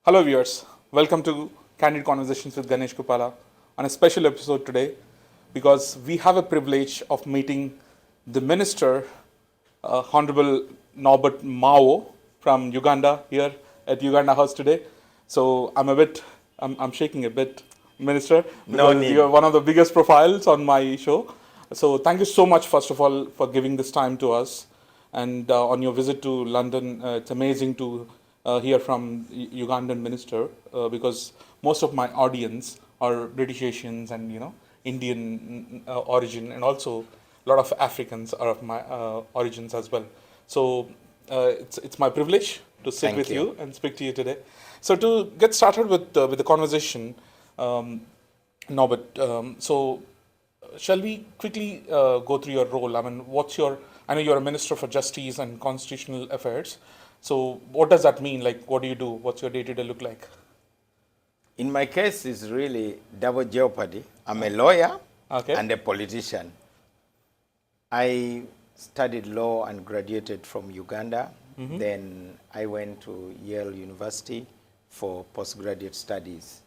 Hello viewers, welcome to Candid Conversations with Ganesh Kuppala on a special episode today because we have a privilege of meeting the Minister, Honorable Norbert Mao from Uganda here at Uganda House today. So I'm shaking a bit, Minister, because you're one of the biggest profiles on my show. So thank you so much, first of all, for giving this time to us. And on your visit to London, it's amazing to hear from Ugandan minister because most of my audience are British Asians and Indian origin, and also a lot of Africans are of my origins as well. So it's my privilege to sit with you and speak to you today. So to get started with the conversation, Norbert, so shall we quickly go through your role? I mean, I know you're a Minister for Justice and Constitutional Affairs. So what does that mean? Like, what do you do? What's your day-to-day look like? In my case, it's really double jeopardy. I'm a lawyer and a politician. I studied law and graduated from Uganda. Then I went to Yale University for postgraduate studies.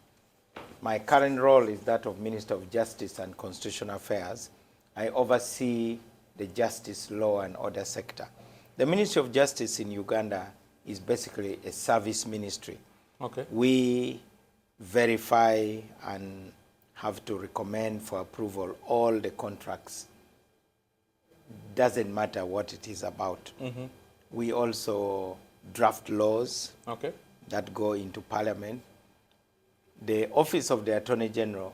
My current role is that of Minister of Justice and Constitutional Affairs. I oversee the justice, law, and order sector. The Ministry of Justice in Uganda is basically a service ministry. Okay. We verify and have to recommend for approval all the contracts. Doesn't matter what it is about. We also draft laws that go into Parliament. The Office of the Attorney General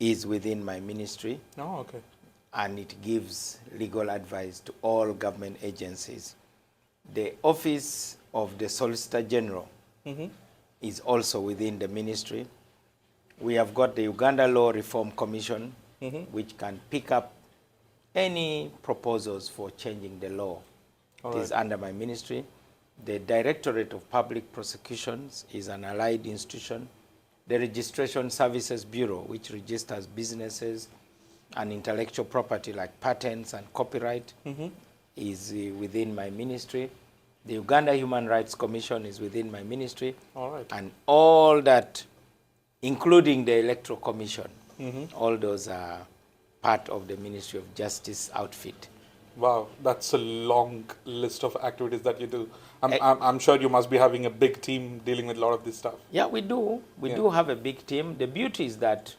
is within my ministry. Oh, okay. And it gives legal advice to all government agencies. The Office of the Solicitor General is also within the ministry. We have got the Uganda Law Reform Commission, which can pick up any proposals for changing the law. It is under my ministry. The Directorate of Public Prosecutions is an allied institution. The Registration Services Bureau, which registers businesses and intellectual property like patents and copyright, is within my ministry. The Uganda Human Rights Commission is within my ministry. And all that, including the Electoral Commission, all those are part of the Ministry of Justice outfit. Wow, that's a long list of activities that you do. I'm sure you must be having a big team dealing with a lot of this stuff. Yeah, we do. We do have a big team. The beauty is that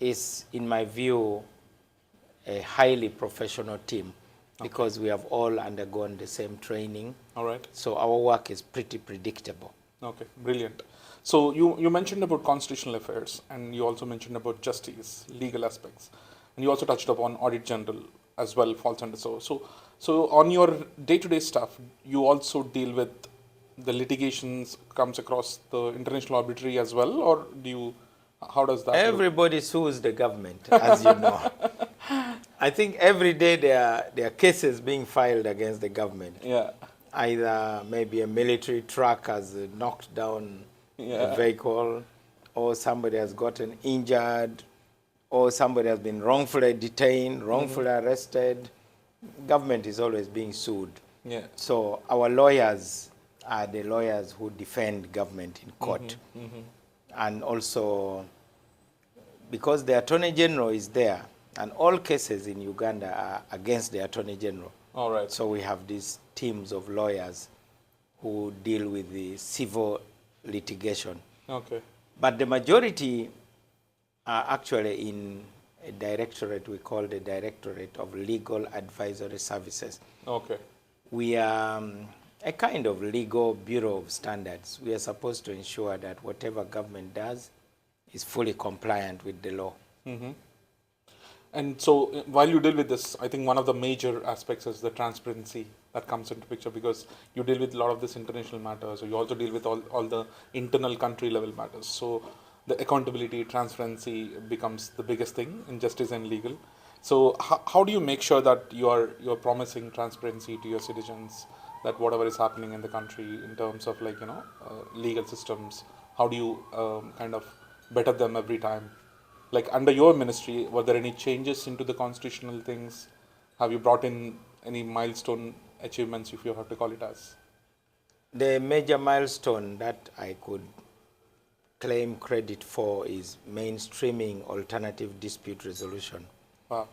is, in my view, a highly professional team because we have all undergone the same training. All right. So our work is pretty predictable. Okay, brilliant. So you mentioned about constitutional affairs, and you also mentioned about justice, legal aspects, and you also touched upon audit general as well, falls under so on your day-to-day stuff, you also deal with the litigations comes across the international arbitrary as well, or how does that Everybody sues the government, as you know. I think every day there are cases being filed against the government. Yeah. Either maybe a military truck has knocked down a vehicle, or somebody has gotten injured, or somebody has been wrongfully detained, wrongfully arrested. Government is always being sued. Yeah. So our lawyers are the lawyers who defend government in court. And also, because the Attorney General is there, and all cases in Uganda are against the Attorney General. All right. So we have these teams of lawyers who deal with the civil litigation. Okay. But the majority are actually in a directorate we call the Directorate of Legal Advisory Services. Okay. We are a kind of legal bureau of standards. We are supposed to ensure that whatever government does is fully compliant with the law. And so while you deal with this, I think one of the major aspects is the transparency that comes into picture because you deal with a lot of this international matters, or you also deal with all the internal country level matters. So the accountability, transparency becomes the biggest thing in justice and legal. So how do you make sure that you're promising transparency to your citizens, that whatever is happening in the country in terms of legal systems, how do you kind of better them every time? Like under your ministry, were there any changes into the constitutional things? Have you brought in any milestone achievements, if you have to call it as? The major milestone that I could claim credit for is mainstreaming alternative dispute resolution. Wow.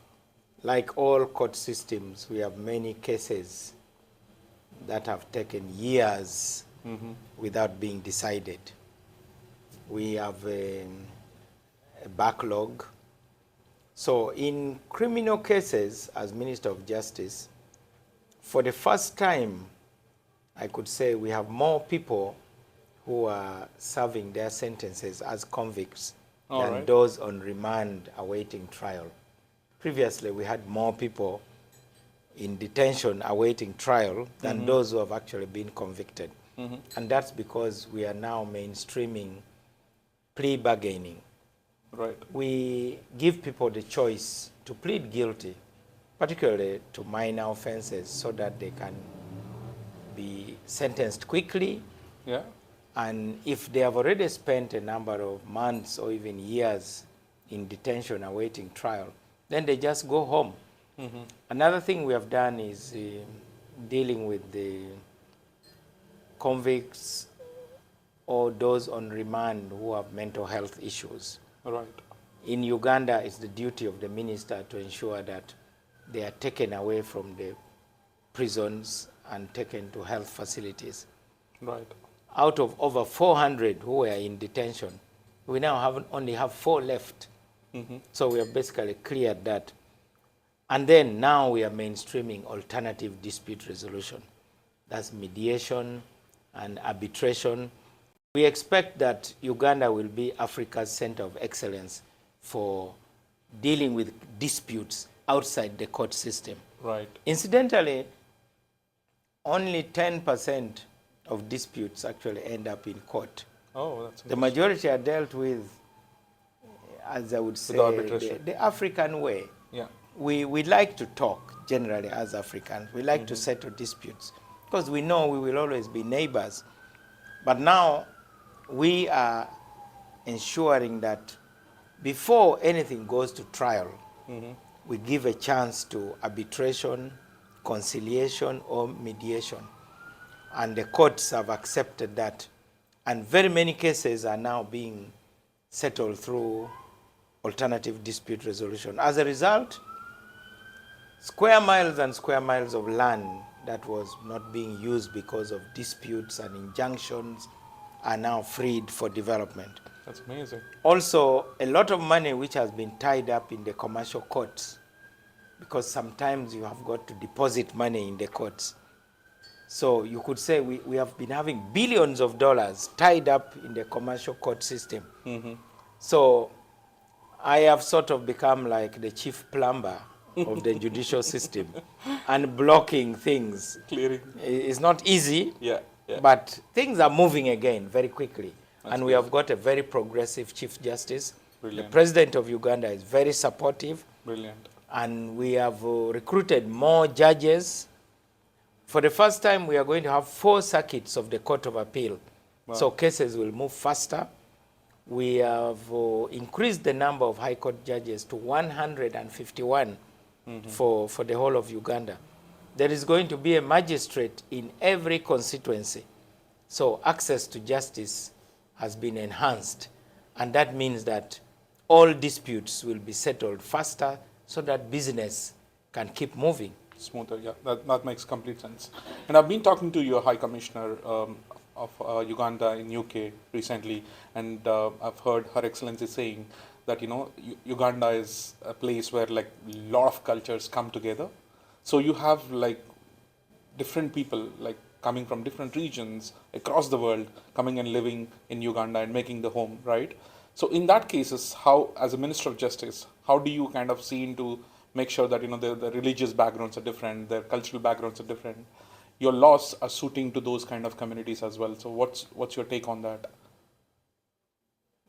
Like all court systems, we have many cases that have taken years without being decided. We have a backlog. So in criminal cases, as Minister of Justice, for the first time, I could say we have more people who are serving their sentences as convicts than those on remand awaiting trial. Previously, we had more people in detention awaiting trial than those who have actually been convicted. And that's because we are now mainstreaming plea bargaining. Right. We give people the choice to plead guilty, particularly to minor offenses, so that they can be sentenced quickly. Yeah. And if they have already spent a number of months or even years in detention awaiting trial, then they just go home. Another thing we have done is dealing with the convicts or those on remand who have mental health issues. Right. In Uganda, it's the duty of the minister to ensure that they are taken away from the prisons and taken to health facilities. Right. Out of over 400 who were in detention, we now only have 4 left. So we have basically cleared that. And then now we are mainstreaming alternative dispute resolution. That's mediation and arbitration. We expect that Uganda will be Africa's center of excellence for dealing with disputes outside the court system. Right. Incidentally, only 10% of disputes actually end up in court. Oh, that's The majority are dealt with, as I would say, the African way. Yeah. We like to talk generally as Africans. We like to settle disputes because we know we will always be neighbors. But now we are ensuring that before anything goes to trial, we give a chance to arbitration, conciliation, or mediation. And the courts have accepted that. And very many cases are now being settled through alternative dispute resolution. As a result, square miles and square miles of land that was not being used because of disputes and injunctions are now freed for development. That's amazing. Also, a lot of money which has been tied up in the commercial courts, because sometimes you have got to deposit money in the courts. So you could say we have been having billions of dollars tied up in the commercial court system. So I have sort of become like the chief plumber of the judicial system and blocking things. Clearing. It's not easy, Yeah. but things are moving again very quickly. And we have got a very progressive Chief Justice. Brilliant. The President of Uganda is very supportive. Brilliant. And we have recruited more judges. For the first time, we are going to have 4 circuits of the Court of Appeal. Wow. So cases will move faster. We have increased the number of High Court judges to 151 for the whole of Uganda. There is going to be a magistrate in every constituency. So access to justice has been enhanced. And that means that all disputes will be settled faster so that business can keep moving. Smoother, yeah. That makes complete sense. And I've been talking to your High Commissioner of Uganda in UK recently, and I've heard Her Excellency saying that, Uganda is a place where like a lot of cultures come together. So you have like different people like coming from different regions across the world coming and living in Uganda and making the home, right? So in that cases, how, as a Minister of Justice, how do you kind of see into make sure that the religious backgrounds are different, their cultural backgrounds are different, your laws are suiting to those kind of communities as well? So what's your take on that?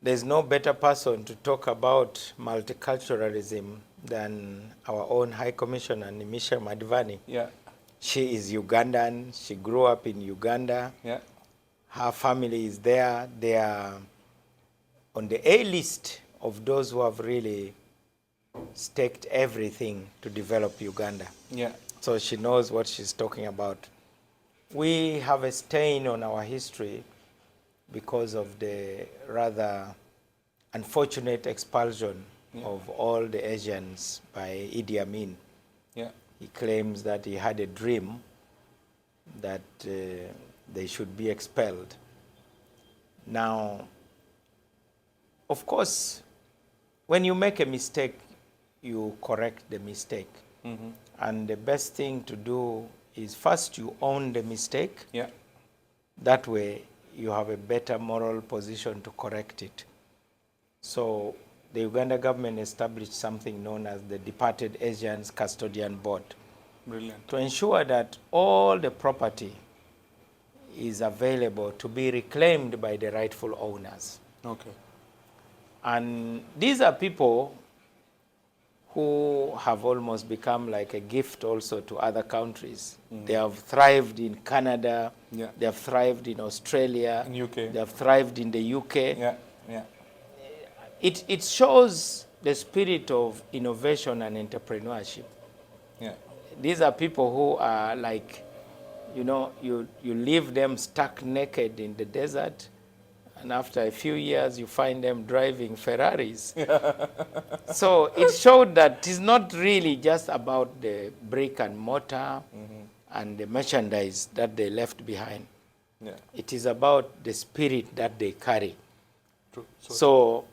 There's no better person to talk about multiculturalism than our own High Commissioner, Nimisha Madivani. Yeah. She is Ugandan. She grew up in Uganda. Yeah. Her family is there. They are on the A list of those who have really staked everything to develop Uganda. Yeah. So she knows what she's talking about. We have a stain on our history because of the rather unfortunate expulsion of all the Asians by Idi Amin. Yeah. He claims that he had a dream that they should be expelled. Now, of course, when you make a mistake, you correct the mistake. And the best thing to do is first you own the mistake. Yeah. That way you have a better moral position to correct it. So the Uganda government established something known as the Departed Asians Custodian Board. Brilliant. To ensure that all the property is available to be reclaimed by the rightful owners. Okay. And these are people who have almost become like a gift also to other countries. They have thrived in Canada, they have thrived in Australia, In UK. they have thrived in the UK. Yeah. Yeah. It shows the spirit of innovation and entrepreneurship. Yeah. These are people who are like, you know, you leave them stuck naked in the desert, and after a few years you find them driving Ferraris. So it showed that it's not really just about the brick and mortar and the merchandise that they left behind. Yeah. It is about the spirit that they carry. True. So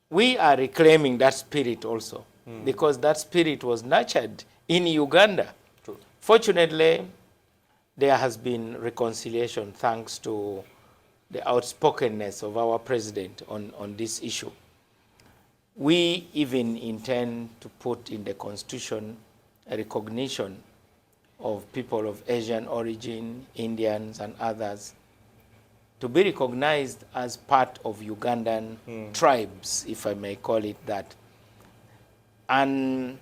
we are reclaiming that spirit also, because that spirit was nurtured in Uganda. True. Fortunately, there has been reconciliation thanks to the outspokenness of our president on this issue. We even intend to put in the constitution a recognition of people of Asian origin, Indians and others, to be recognized as part of Ugandan tribes, if I may call it that. And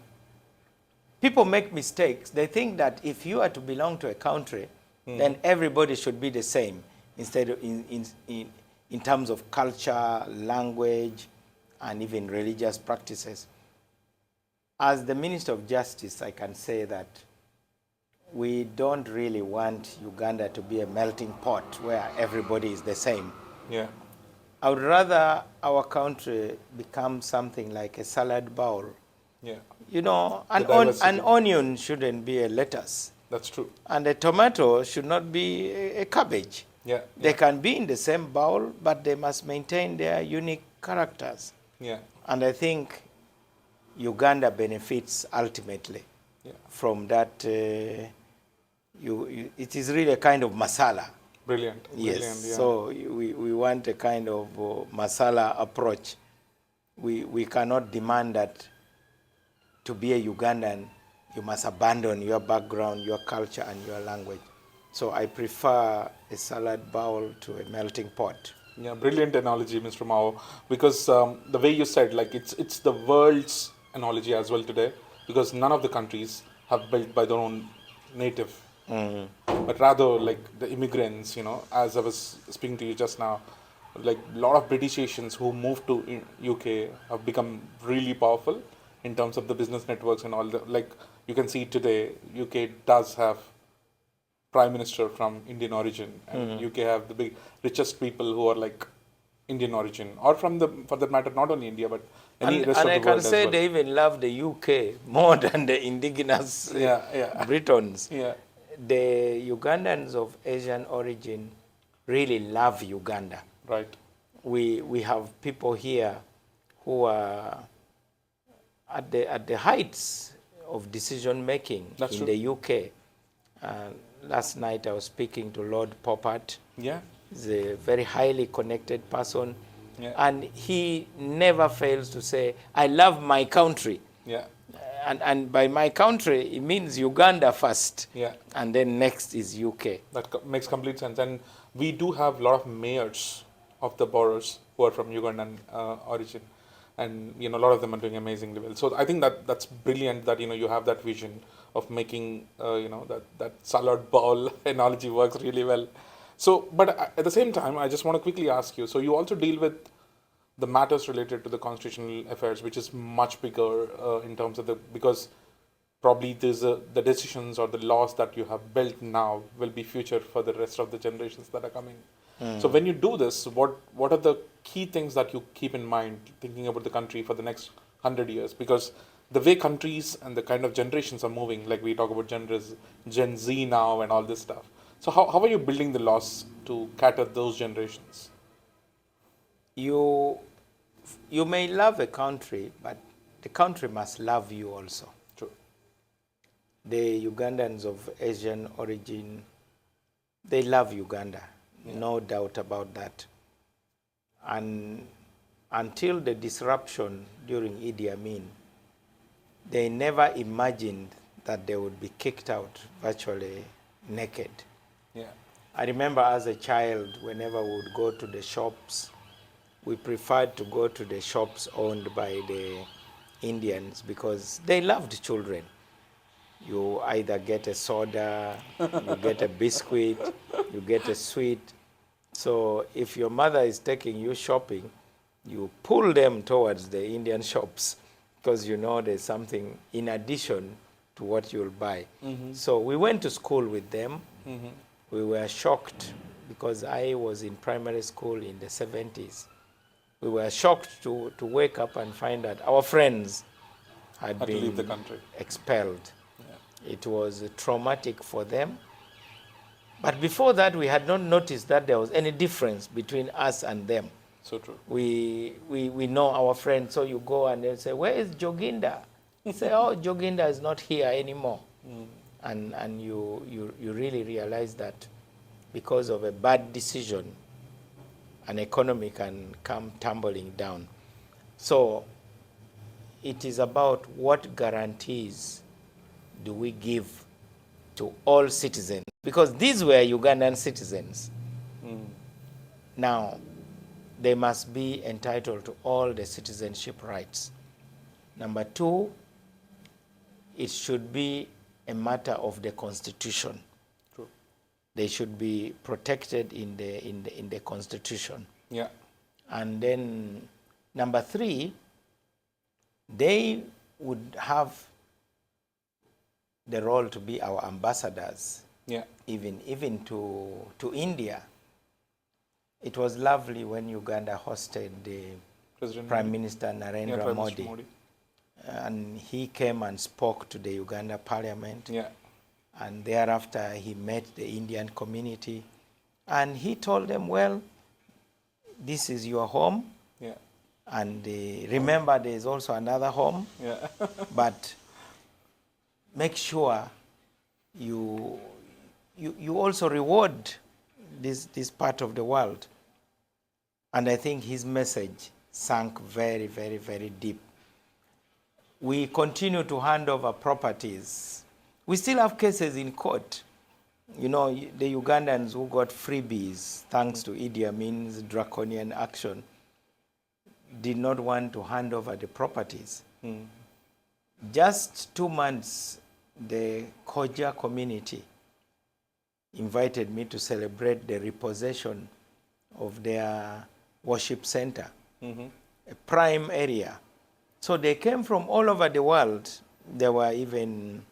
people make mistakes. They think that if you are to belong to a country, then everybody should be the same, instead of in terms of culture, language, and even religious practices. As the Minister of Justice, I can say that we don't really want Uganda to be a melting pot where everybody is the same. Yeah. I would rather our country become something like a salad bowl. Yeah. You know, an diversity. onion shouldn't be a lettuce, That's true. and a tomato should not be a cabbage. Yeah. They can be in the same bowl, but they must maintain their unique characters. Yeah. And I think Uganda benefits ultimately from that. It is really a kind of masala. Brilliant. Yes. Brilliant, yeah. So we want a kind of masala approach. We cannot demand that to be a Ugandan, you must abandon your background, your culture, and your language. So I prefer a salad bowl to a melting pot. Yeah, brilliant analogy, Mr. Mao, because the way you said, like, it's the world's analogy as well today, because none of the countries have built by their own native, but rather like the immigrants, you know, as I was speaking to you just now, like a lot of British Asians who moved to UK have become really powerful in terms of the business networks and all the, like you can see today, UK does have Prime Minister from Indian origin, and UK have the big richest people who are like Indian origin, or from the, for that matter, not only India but any rest of the I world can as say well. they even love the UK more than the indigenous Britons. Yeah. The Ugandans of Asian origin really love Uganda. Right. We have people here who are at the heights of decision making That's in true. the UK. Last night I was speaking to Lord Poppert. Yeah. He's a very highly connected person. Yeah. And he never fails to say, I love my country. Yeah. And by my country, it means Uganda first. Yeah. And then next is UK. That makes complete sense. And we do have a lot of mayors of the boroughs who are from Ugandan origin. And, you know, a lot of them are doing amazingly well. So I think that's brilliant that, you know, you have that vision of making, you know, that salad bowl analogy works really well. So, but at the same time, I just want to quickly ask you, so you also deal with the matters related to the constitutional affairs, which is much bigger in terms of because probably the decisions or the laws that you have built now will be future for the rest of the generations that are coming. So when you do this, what are the key things that you keep in mind thinking about the country for the next 100 years? Because the way countries and the kind of generations are moving, like we talk about Gen Z now and all this stuff. So how are you building the laws to cater those generations? You may love a country, but the country must love you also. True. The Ugandans of Asian origin, they love Uganda, no doubt about that. And until the disruption during Idi Amin, they never imagined that they would be kicked out virtually naked. Yeah. I remember as a child, whenever we would go to the shops, we preferred to go to the shops owned by the Indians because they loved children. You either get a soda, you get a biscuit, you get a sweet. So if your mother is taking you shopping, you pull them towards the Indian shops because you know there's something in addition to what you'll buy. So we went to school with them. We were shocked because I was in primary school in the 70s. We were shocked to wake up and find that our friends had To leave the been country. expelled. Yeah. It was traumatic for them. But before that, we had not noticed that there was any difference between us and them. So true. We know our friends, so you go and they say, where is Joginda? You say, oh, Joginda is not here anymore. And you really realize that because of a bad decision, an economy can come tumbling down. So it is about what guarantees do we give to all citizens, because these were Ugandan citizens. Now, they must be entitled to all the citizenship rights. Number two, it should be a matter of the Constitution. True. They should be protected in the Constitution. Yeah. And then number three, they would have the role to be our ambassadors. Yeah. Even to India. It was lovely when Uganda hosted the President Prime Minister Narendra Prime Modi. Minister Modi. And he came and spoke to the Uganda Parliament. Yeah. And thereafter, he met the Indian community. And he told them, well, this is your home. Yeah. And remember, there is also another home. Yeah. But make sure you also reward this part of the world. And I think his message sank very, very, very deep. We continue to hand over properties. We still have cases in court. You know, the Ugandans who got freebies thanks to Idi Amin's draconian action did not want to hand over the properties. Just 2 months, the Koja community invited me to celebrate the repossession of their worship center, a prime area. So they came from all over the world. There were even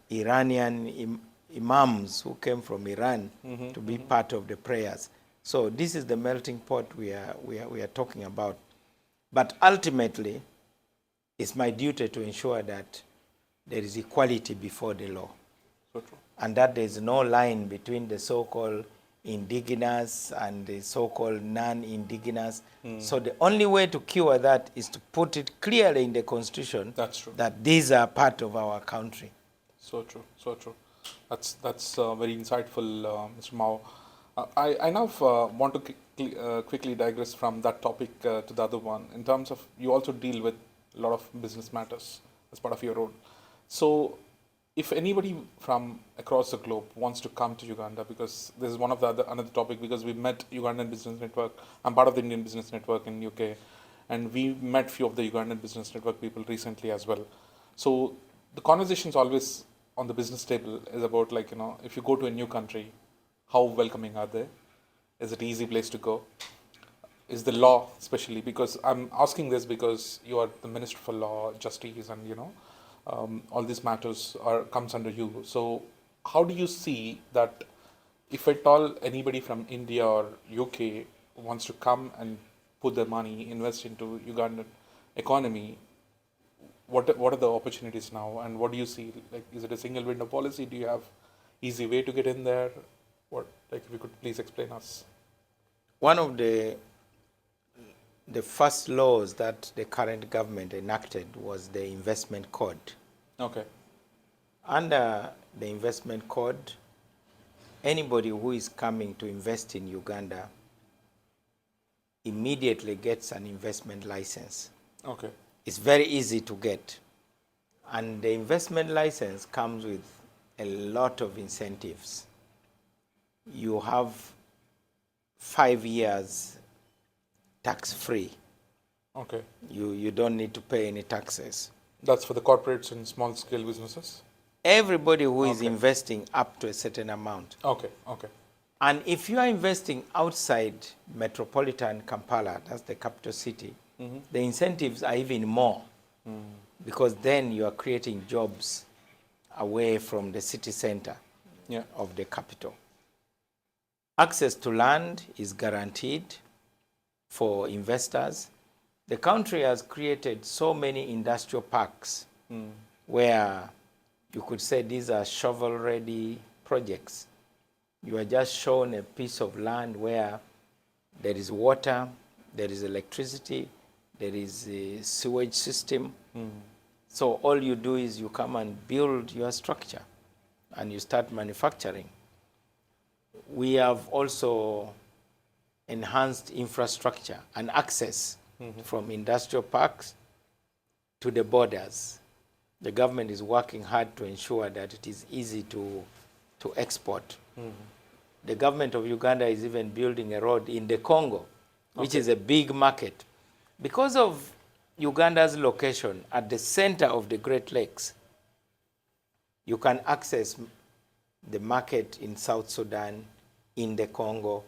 Iranian imams who came from Iran to be part of the prayers. So this is the melting pot we are talking about. But ultimately, it's my duty to ensure that there is equality before the law. So true. And that there is no line between the so-called indigenous and the so-called non-indigenous. So the only way to cure that is to put it clearly in the Constitution. That's true. That these are part of our country. So true. So true. That's very insightful, Mr. Mao. I now want to quickly digress from that topic to the other one. In terms of, you also deal with a lot of business matters as part of your role. So if anybody from across the globe wants to come to Uganda, because this is one of the another topic, because we met Ugandan Business Network. I'm part of the Indian Business Network in UK, and we met few of the Ugandan Business Network people recently as well. So the conversations always on the business table is about, like, you know, if you go to a new country, how welcoming are they? Is it an easy place to go? Is the law, especially, because I'm asking this because you are the Minister for Law, Justice, and all these matters comes under you. So how do you see that if at all anybody from India or UK wants to come and put their money, invest into Ugandan economy, what are the opportunities now, and what do you see? Like, is it a single window policy? Do you have easy way to get in there? What, like, if you could please explain us. One of the first laws that the current government enacted was the investment code. Okay. Under the investment code, anybody who is coming to invest in Uganda immediately gets an investment license. Okay. It's very easy to get. And the investment license comes with a lot of incentives. You have 5 years tax-free. Okay. You don't need to pay any taxes. That's for the corporates and small-scale businesses? Everybody who is Okay. investing up to a certain amount. Okay, okay. And if you are investing outside metropolitan Kampala, that's the capital city, the incentives are even more, because then you are creating jobs away from the city center of the capital. Access to land is guaranteed for investors. The country has created so many industrial parks where you could say these are shovel-ready projects. You are just shown a piece of land where there is water, there is electricity, there is a sewage system. So all you do is you come and build your structure and you start manufacturing. We have also enhanced infrastructure and access from industrial parks to the borders. The government is working hard to ensure that it is easy to export. The government of Uganda is even building a road in the Congo, which is a big market. Because of Uganda's location at the center of the Great Lakes, you can access the market in South Sudan, in the Congo,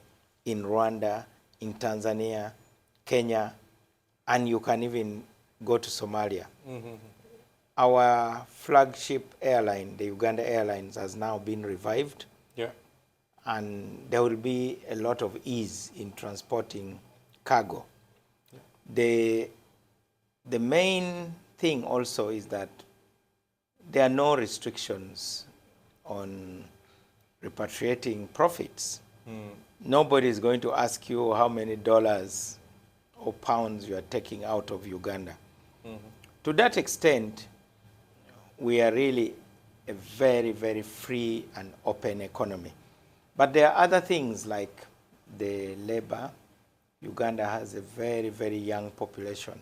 in Rwanda, in Tanzania, Kenya, and you can even go to Somalia. Our flagship airline, the Uganda Airlines, has now been revived. And there will be a lot of ease in transporting cargo. The main thing also is that there are no restrictions on repatriating profits. Nobody is going to ask you how many dollars or pounds you are taking out of Uganda. To that extent, we are really a very, very free and open economy. But there are other things like the labor. Uganda has a very, very young population.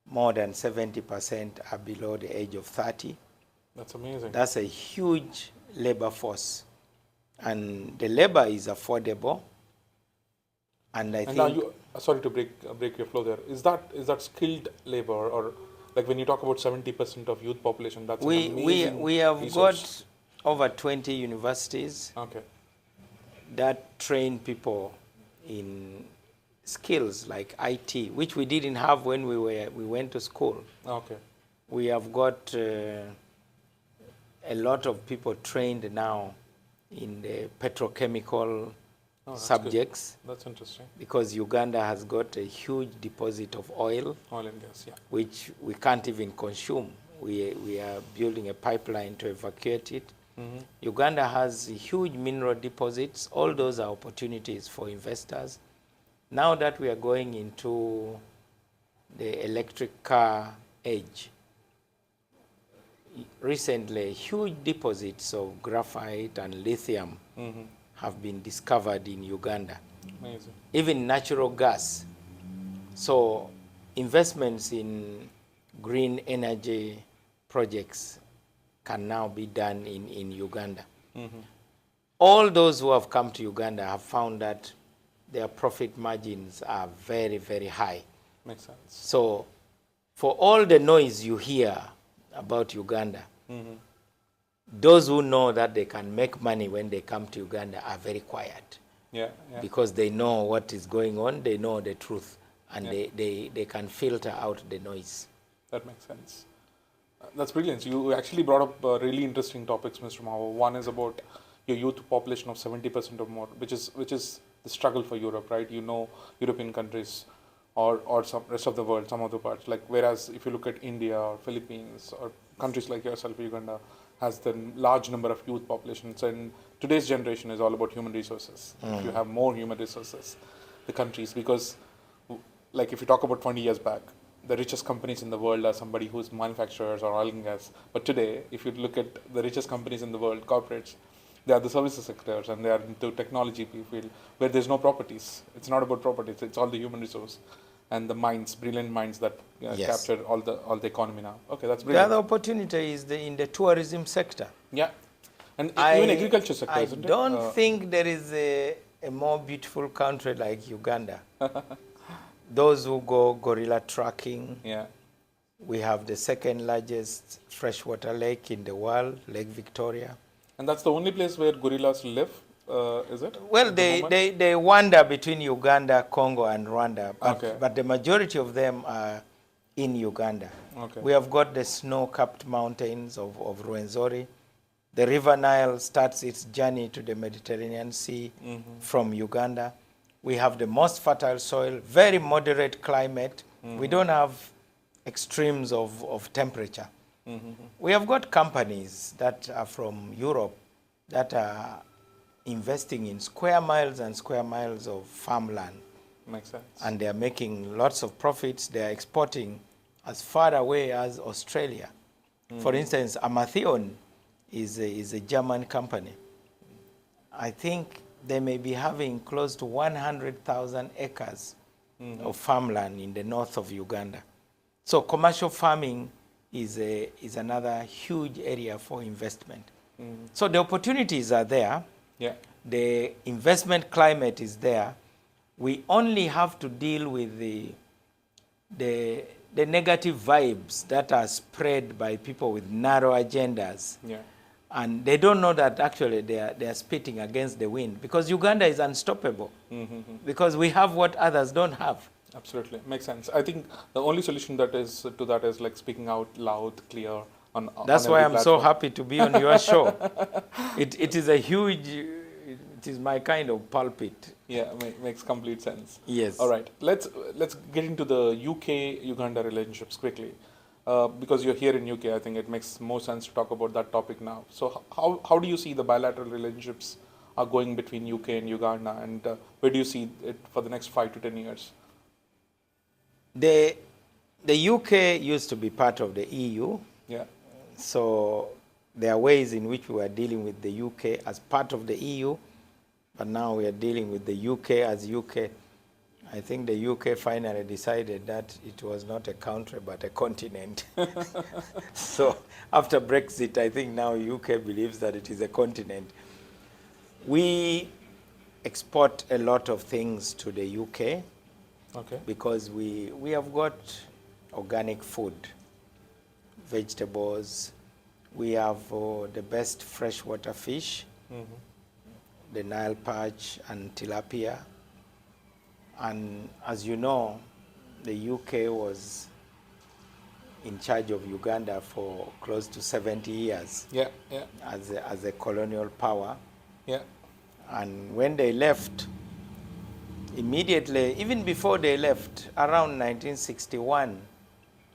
More than 70% are below the age of 30. That's amazing. That's a huge labor force. And the labor is affordable. And I think... now you, sorry to break your flow there. Is that skilled labor, or like when you talk about 70% of youth population, that's an amazing we have resource. got over 20 universities that train people in skills like IT, which we didn't have when we went to school. We have got a lot of people trained now in the petrochemical subjects. That's interesting. Because Uganda has got a huge deposit of oil and gas, which we can't even consume. We are building a pipeline to evacuate it. Uganda has huge mineral deposits. All those are opportunities for investors. Now that we are going into the electric car age, recently huge deposits of graphite and lithium have been discovered in Uganda. Amazing. Even natural gas. So investments in green energy projects can now be done in Uganda. All those who have come to Uganda have found that their profit margins are very, very high. Makes sense. So for all the noise you hear about Uganda, those who know that they can make money when they come to Uganda are very quiet. Because they know what is going on, they know the truth, and they can filter out the noise. That makes sense. That's brilliant. You actually brought up really interesting topics, Mr. Mao. One is about your youth population of 70% or more, which is the struggle for Europe, right? You know, European countries or some rest of the world, some other parts. Like whereas if you look at India or Philippines or countries like yourself, Uganda, has the large number of youth populations, and today's generation is all about human resources. If you have more human resources, the countries, because like if you talk about 20 years back, the richest companies in the world are somebody who's manufacturers or oil and gas. But today, if you look at the richest companies in the world, corporates, they are the services sectors and they are into technology field where there's no properties. It's not about properties. It's all the human resource and the minds, brilliant minds that Yes. capture all the economy now. Okay, that's The brilliant. other opportunity is in the tourism sector. Yeah, and even agriculture sector, I isn't it? don't think there is a more beautiful country like Uganda. Those who go gorilla tracking. Yeah. We have the second largest freshwater lake in the world, Lake Victoria. And that's the only place where gorillas live, is it? Well, at the moment? they wander between Uganda, Congo, and Rwanda, Okay. but the majority of them are in Uganda. Okay. We have got the snow-capped mountains of Rwenzori. The River Nile starts its journey to the Mediterranean Sea from Uganda. We have the most fertile soil, very moderate climate. We don't have extremes of temperature. We have got companies that are from Europe that are investing in square miles and square miles of farmland. Makes sense. And they are making lots of profits. They are exporting as far away as Australia. For instance, Amathion is a German company. I think they may be having close to 100,000 acres of farmland in the north of Uganda. So commercial farming is another huge area for investment. So the opportunities are there. Yeah. The investment climate is there. We only have to deal with the negative vibes that are spread by people with narrow agendas. Yeah. And they don't know that actually they are spitting against the wind, because Uganda is unstoppable, because we have what others don't have. Absolutely, makes sense. I think the only solution that is to that is like speaking out loud, clear. That's on why every I'm so platform. happy to be on your show. It is a huge, it is my kind of pulpit. Yeah, makes complete sense. Yes. All right, let's get into the UK-Uganda relationships quickly, because you're here in UK. I think it makes more sense to talk about that topic now. So how do you see the bilateral relationships are going between UK and Uganda, and where do you see it for the next 5 to 10 years? The UK used to be part of the EU. Yeah. So there are ways in which we are dealing with the UK as part of the EU, but now we are dealing with the UK as UK. I think the UK finally decided that it was not a country but a continent. So after Brexit, I think now UK believes that it is a continent. We export a lot of things to the UK. Okay. Because we have got organic food, vegetables. We have the best freshwater fish, the Nile perch and tilapia. And as you know, the UK was in charge of Uganda for close to 70 years. Yeah. Yeah. As a colonial power. Yeah. And when they left, immediately, even before they left, around 1961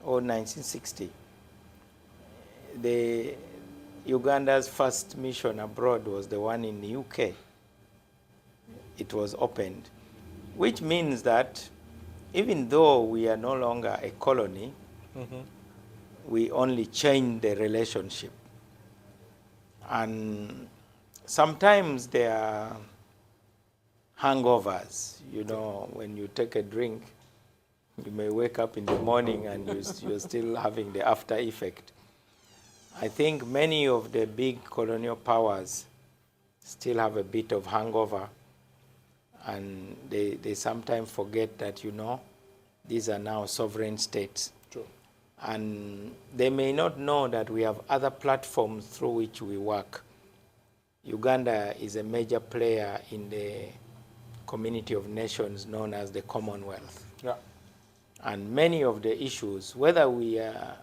or 1960, Uganda's first mission abroad was the one in the UK. It was opened, which means that even though we are no longer a colony, we only change the relationship. And sometimes there are hangovers. You know, when you take a drink, you may wake up in the morning and you're still having the after effect. I think many of the big colonial powers still have a bit of hangover, and they sometimes forget that, you know, these are now sovereign states. True. And they may not know that we have other platforms through which we work. Uganda is a major player in the community of nations known as the Commonwealth. Yeah. And many of the issues, whether we are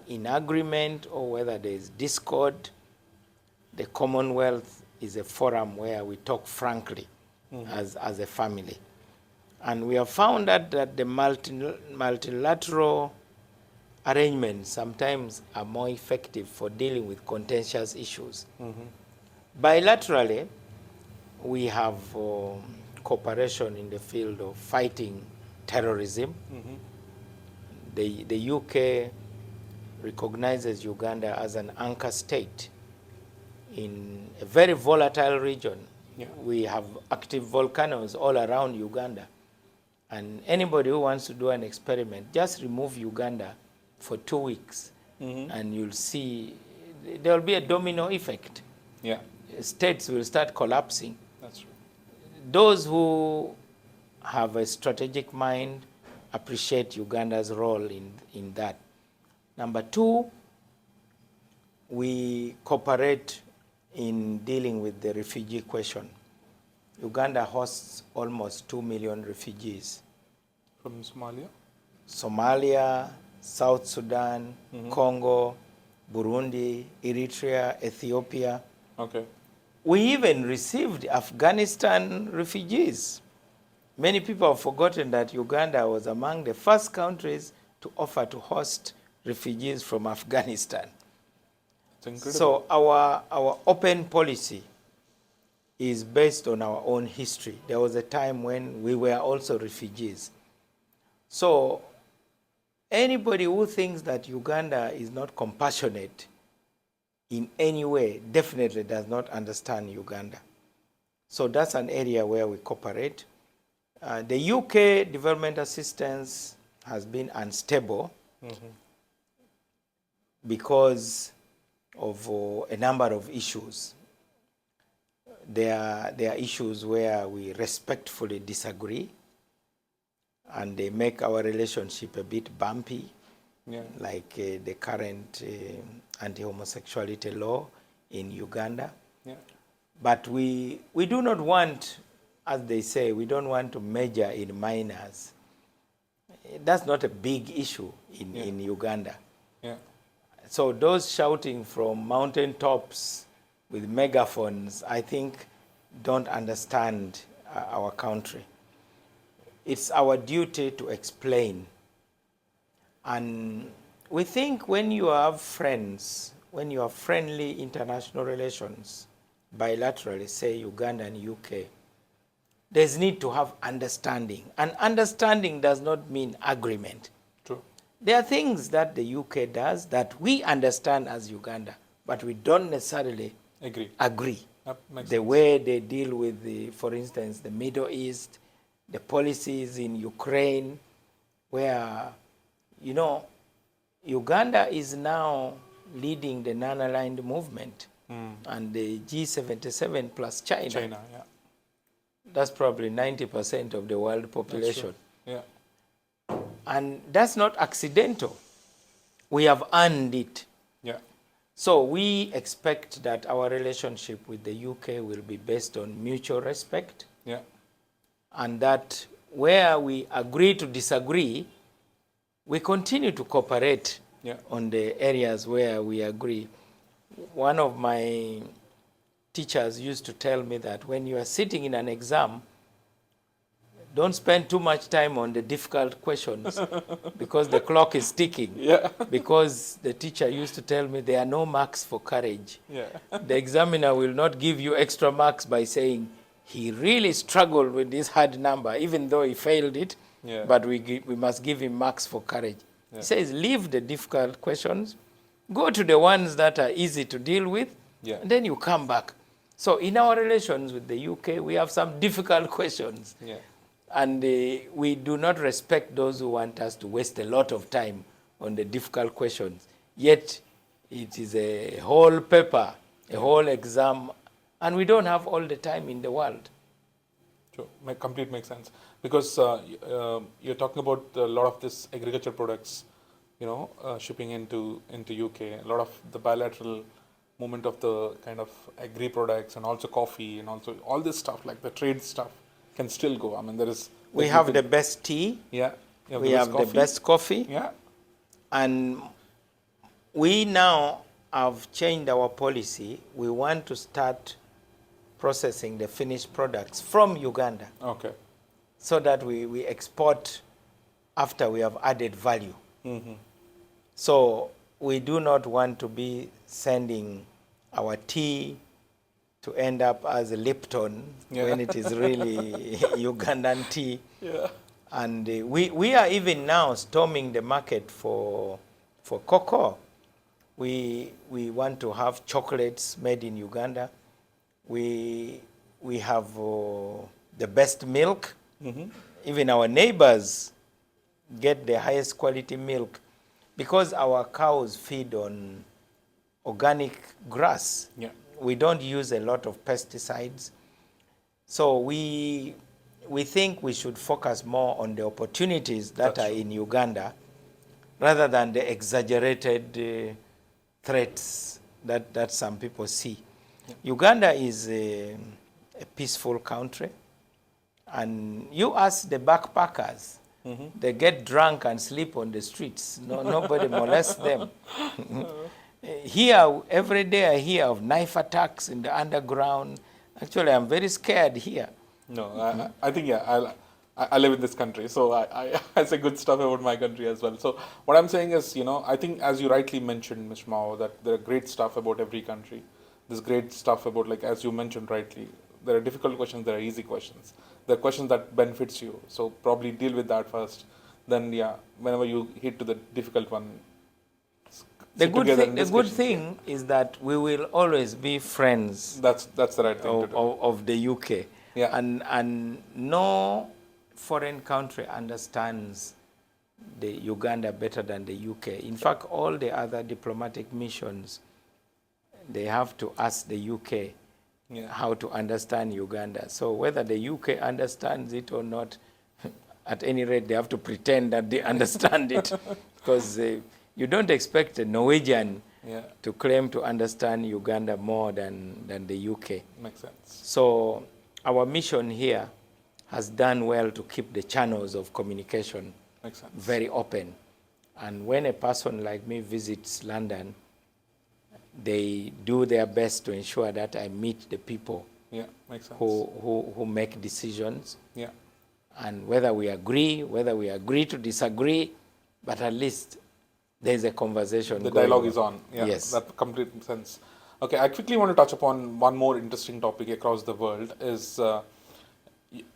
in agreement or whether there is discord, the Commonwealth is a forum where we talk frankly as a family. And we have found that the multilateral arrangements sometimes are more effective for dealing with contentious issues. Bilaterally, we have cooperation in the field of fighting terrorism. The UK recognizes Uganda as an anchor state in a very volatile region. Yeah. We have active volcanoes all around Uganda. And anybody who wants to do an experiment, just remove Uganda for 2 weeks and you'll see there will be a domino effect. Yeah, States will start collapsing. that's true. Those who have a strategic mind appreciate Uganda's role in that. Number two, we cooperate in dealing with the refugee question. Uganda hosts almost 2 million refugees. From Somalia? Somalia, South Sudan, Congo, Burundi, Eritrea, Ethiopia. Okay. We even received Afghanistan refugees. Many people have forgotten that Uganda was among the first countries to offer to host refugees from Afghanistan. It's incredible. So our open policy is based on our own history. There was a time when we were also refugees. So anybody who thinks that Uganda is not compassionate in any way definitely does not understand Uganda. So that's an area where we cooperate. The UK development assistance has been unstable because of a number of issues. There are issues where we respectfully disagree and they make our relationship a bit bumpy, like the current anti-homosexuality law in Uganda. Yeah. But we do not want, as they say, we don't want to major in minors. That's not a big issue in Uganda. Yeah. So those shouting from mountaintops with megaphones, I think, don't understand our country. It's our duty to explain. And we think when you have friends, when you have friendly international relations, bilaterally, say Uganda and UK, there's need to have understanding. And understanding does not mean agreement. True. There are things that the UK does that we understand as Uganda, but we don't necessarily agree. That makes The sense. way they deal with, for instance, the Middle East, the policies in Ukraine, where, Uganda is now leading the non-aligned movement and the G77 plus China. China, yeah. That's probably 90% of the world population. Yeah. And that's not accidental. We have earned it. Yeah. So we expect that our relationship with the UK will be based on mutual respect. Yeah. And that where we agree to disagree, we continue to cooperate on the areas where we agree. One of my teachers used to tell me that when you are sitting in an exam, don't spend too much time on the difficult questions because the clock is ticking. Yeah. Because the teacher used to tell me there are no marks for courage. Yeah. The examiner will not give you extra marks by saying he really struggled with this hard number, even though he failed it, but we must give him marks for courage. He says, leave the difficult questions, go to the ones that are easy to deal with, and then you come back. So in our relations with the UK, we have some difficult questions. Yeah. And we do not respect those who want us to waste a lot of time on the difficult questions. Yet it is a whole paper, a whole exam, and we don't have all the time in the world. Sure. Complete makes sense. Because you're talking about a lot of this agriculture products, shipping into UK. A lot of the bilateral movement of the kind of agri products and also coffee and also all this stuff, like the trade stuff, can still go. I mean, there is... We have the best tea. Yeah. We have the best coffee. Yeah. And we now have changed our policy. We want to start processing the finished products from Uganda Okay. so that we export after we have added value. So we do not want to be sending our tea to end up as a Lipton when it is really Ugandan tea. Yeah. And we are even now storming the market for cocoa. We want to have chocolates made in Uganda. We have the best milk. Even our neighbors get the highest quality milk because our cows feed on organic grass. Yeah. We don't use a lot of pesticides. So we think we should focus more on the opportunities that are in Uganda rather than the exaggerated threats that some people see. Uganda is a peaceful country, and you ask the backpackers, they get drunk and sleep on the streets. Nobody molests them. Here, every day I hear of knife attacks in the underground. Actually, I'm very scared here. No, I think, yeah, I live in this country, so I say good stuff about my country as well. So what I'm saying is, I think as you rightly mentioned, Mr. Mao, that there are great stuff about every country. There's great stuff about, like, as you mentioned rightly, there are difficult questions, there are easy questions. There are questions that benefits you, so probably deal with that first. Then, yeah, whenever you hit to the difficult one, the good thing is that we will always be friends. That's the right thing to do. Of the UK. Yeah. And no foreign country understands the Uganda better than the UK. In fact, all the other diplomatic missions, they have to ask the UK how to understand Uganda. So whether the UK understands it or not, at any rate, they have to pretend that they understand it, because you don't expect a Norwegian to claim to understand Uganda more than the UK. Makes sense. So our mission here has done well to keep the channels of communication very open. And when a person like me visits London, they do their best to ensure that I meet the people who make decisions. Yeah. And whether we agree to disagree, but at least there's a conversation. The dialogue is on. Yeah, yes. That complete sense. Okay, I quickly want to touch upon one more interesting topic across the world is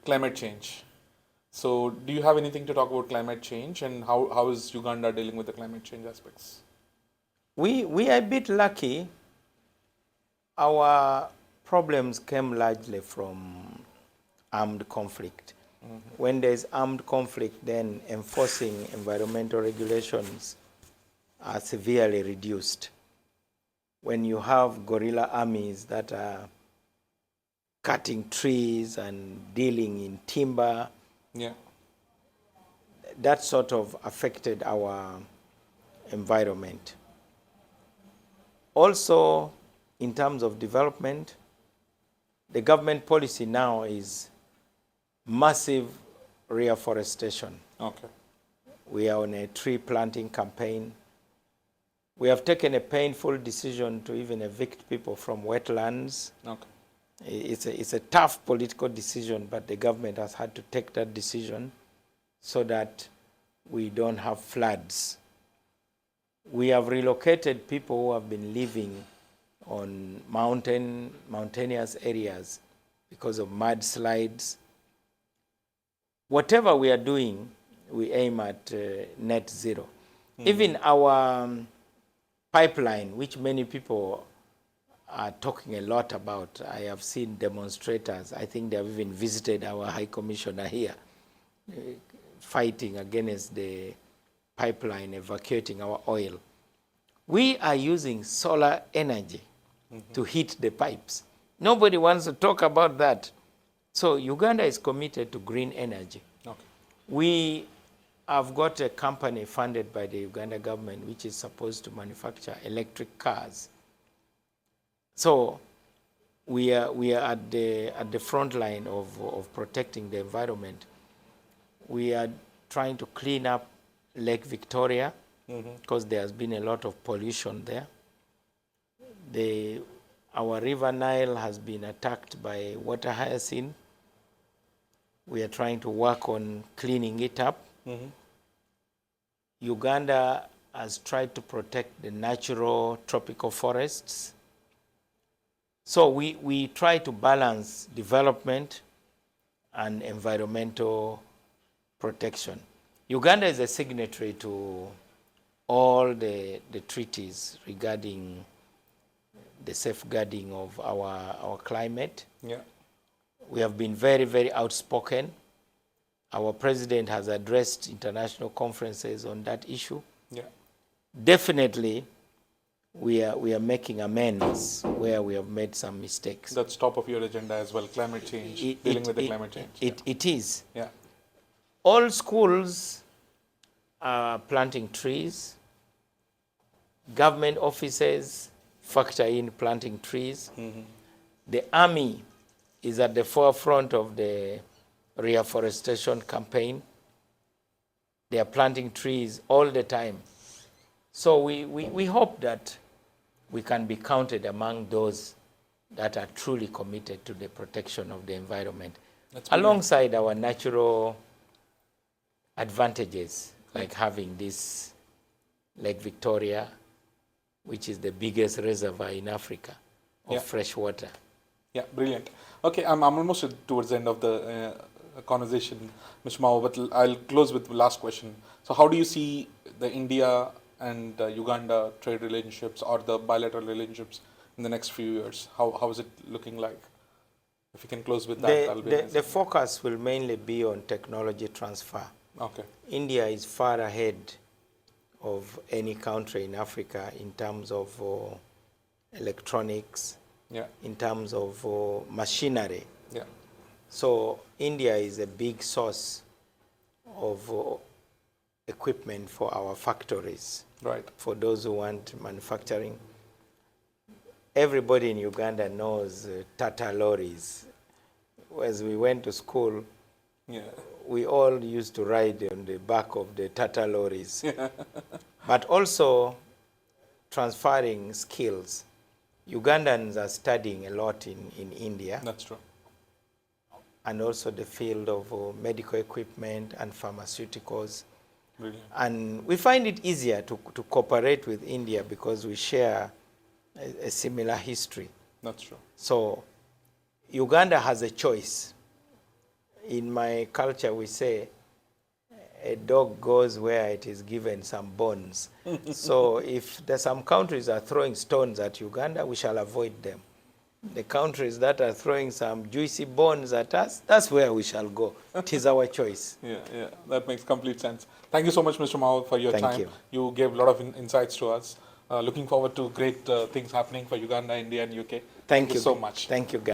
climate change. So do you have anything to talk about climate change, and how is Uganda dealing with the climate change aspects? We are a bit lucky. Our problems came largely from armed conflict. When there's armed conflict, then enforcing environmental regulations are severely reduced. When you have guerrilla armies that are cutting trees and dealing in timber, that sort of affected our environment. Also, in terms of development, the government policy now is massive reforestation. Okay. We are on a tree planting campaign. We have taken a painful decision to even evict people from wetlands. Okay. It's a tough political decision, but the government has had to take that decision so that we don't have floods. We have relocated people who have been living on mountainous areas because of mudslides. Whatever we are doing, we aim at net zero. Even our pipeline, which many people are talking a lot about, I have seen demonstrators. I think they have even visited our High Commissioner here, fighting against the pipeline evacuating our oil. We are using solar energy to heat the pipes. Nobody wants to talk about that. So Uganda is committed to green energy. Okay. We have got a company funded by the Uganda government which is supposed to manufacture electric cars. So we are at the front line of protecting the environment. We are trying to clean up Lake Victoria. because there has been a lot of pollution there. Our river Nile has been attacked by water hyacinth. We are trying to work on cleaning it up. Uganda has tried to protect the natural tropical forests. So we try to balance development and environmental protection. Uganda is a signatory to all the treaties regarding the safeguarding of our climate. Yeah. We have been very, very outspoken. Our president has addressed international conferences on that issue. Yeah. Definitely, we are making amends where we have made some mistakes. That's top of your agenda as well, climate change, dealing with the climate change. It is. Yeah. All schools are planting trees. Government offices factor in planting trees. The army is at the forefront of the reforestation campaign. They are planting trees all the time. So we hope that we can be counted among those that are truly committed to the protection of the environment, alongside our natural advantages, like having this Lake Victoria, which is the biggest reservoir in Africa of fresh water. Yeah, brilliant. Okay, I'm almost towards the end of the conversation, Mr. Mao, but I'll close with the last question. So how do you see the India and Uganda trade relationships or the bilateral relationships in the next few years? How is it looking like? If you can close with that, that'll be nice. The focus will mainly be on technology transfer. Okay. India is far ahead of any country in Africa in terms of electronics, in terms of machinery. Yeah. So India is a big source of equipment for our factories. Right. For those who want manufacturing. Everybody in Uganda knows Tata lorries. As we went to school, we all used to ride on the back of the Tata lorries. But also transferring skills. Ugandans are studying a lot in India. That's true. And also the field of medical equipment and pharmaceuticals. Brilliant. And we find it easier to cooperate with India because we share a similar history. That's true. So Uganda has a choice. In my culture, we say a dog goes where it is given some bones. So if there's some countries are throwing stones at Uganda, we shall avoid them. The countries that are throwing some juicy bones at us, that's where we shall go. It is our choice. Yeah, that makes complete sense. Thank you so much, Mr. Mao, for your time. Thank you. You gave a lot of insights to us. Looking forward to great things happening for Uganda, India, and UK. Thank you so much. Thank you, guys.